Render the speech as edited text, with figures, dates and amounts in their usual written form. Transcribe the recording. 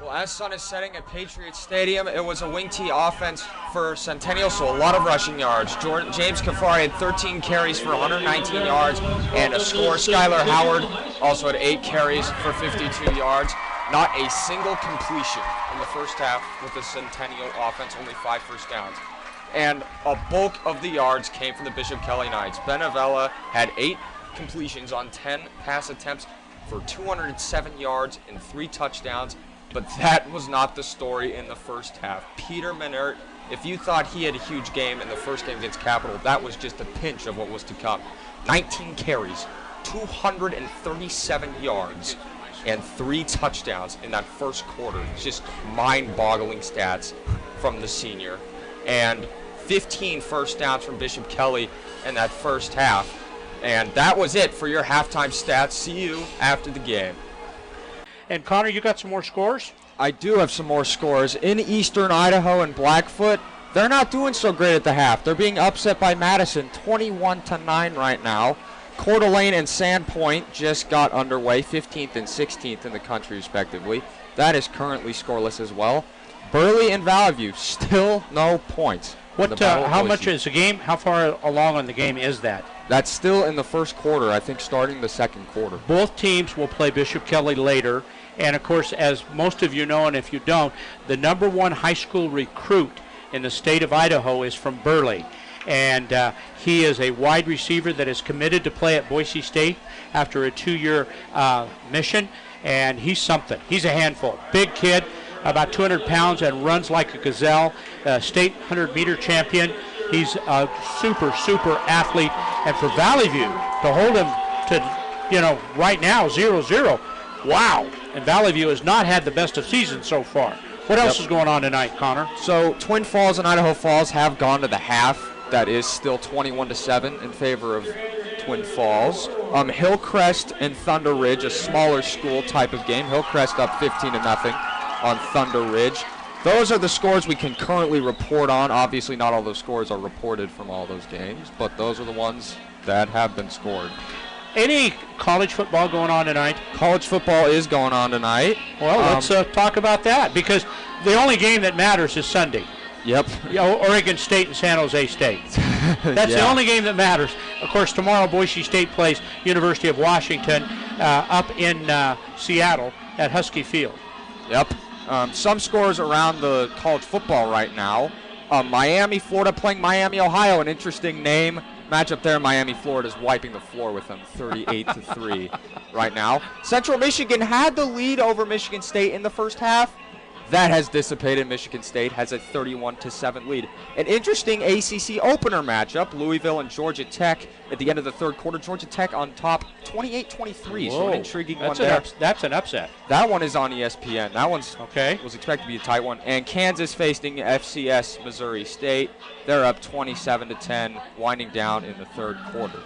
Well, as sun is setting at Patriot Stadium, it was a wing tee offense for Centennial, so a lot of rushing yards. James Kafari had 13 carries for 119 yards and a score. Skylar Howard also had 8 carries for 52 yards. Not a single completion in the first half with the Centennial offense, only 5 first downs. And a bulk of the yards came from the Bishop Kelly Knights. Ben Avella had 8 completions on 10 pass attempts for 207 yards and 3 touchdowns. But that was not the story in the first half. Peter Menert, if you thought he had a huge game in the first game against Capital, that was just a pinch of what was to come. 19 carries, 237 yards, and 3 touchdowns in that first quarter. Just mind-boggling stats from the senior. And 15 first downs from Bishop Kelly in that first half. And that was it for your halftime stats. See you after the game. And Connor, you got some more scores? I do have some more scores. In Eastern Idaho and Blackfoot, they're not doing so great at the half. They're being upset by Madison 21-9 right now. Coeur d'Alene and Sandpoint just got underway, 15th and 16th in the country respectively. That is currently scoreless as well. Burley and Valley View, still no points. How much is the game? How far along on the game is that? That's still in the first quarter, I think starting the second quarter. Both teams will play Bishop Kelly later. And, of course, as most of you know, and if you don't, the #1 high school recruit in the state of Idaho is from Burley. And he is a wide receiver that is committed to play at Boise State after a 2-year mission. And he's something. He's a handful. Big kid, about 200 pounds, and runs like a gazelle. State 100-meter champion. He's a super, super athlete. And for Valley View to hold him to, right now, 0-0, wow. And Valley View has not had the best of seasons so far. What else is going on tonight, Connor? So Twin Falls and Idaho Falls have gone to the half. That is still 21-7 in favor of Twin Falls. Hillcrest and Thunder Ridge, a smaller school type of game. Hillcrest up 15-0 on Thunder Ridge. Those are the scores we can currently report on. Obviously, not all those scores are reported from all those games, but those are the ones that have been scored. Any college football going on tonight? College football is going on tonight. Well, let's talk about that, because the only game that matters is Sunday. Yep. Oregon State and San Jose State. That's the only game that matters. Of course, tomorrow Boise State plays University of Washington up in Seattle at Husky Field. Yep. Some scores around the college football right now. Miami, Florida playing Miami, Ohio. An interesting name. Matchup there. Miami, Florida is wiping the floor with them 38-3 right now. Central Michigan had the lead over Michigan State in the first half. That has dissipated. Michigan State has a 31-7 lead. An interesting ACC opener matchup, Louisville and Georgia Tech at the end of the third quarter. Georgia Tech on top 28-23, so an intriguing one there. That's an upset. That one is on ESPN. That one's okay. Was expected to be a tight one. And Kansas facing FCS Missouri State. They're up 27-10, winding down in the third quarter.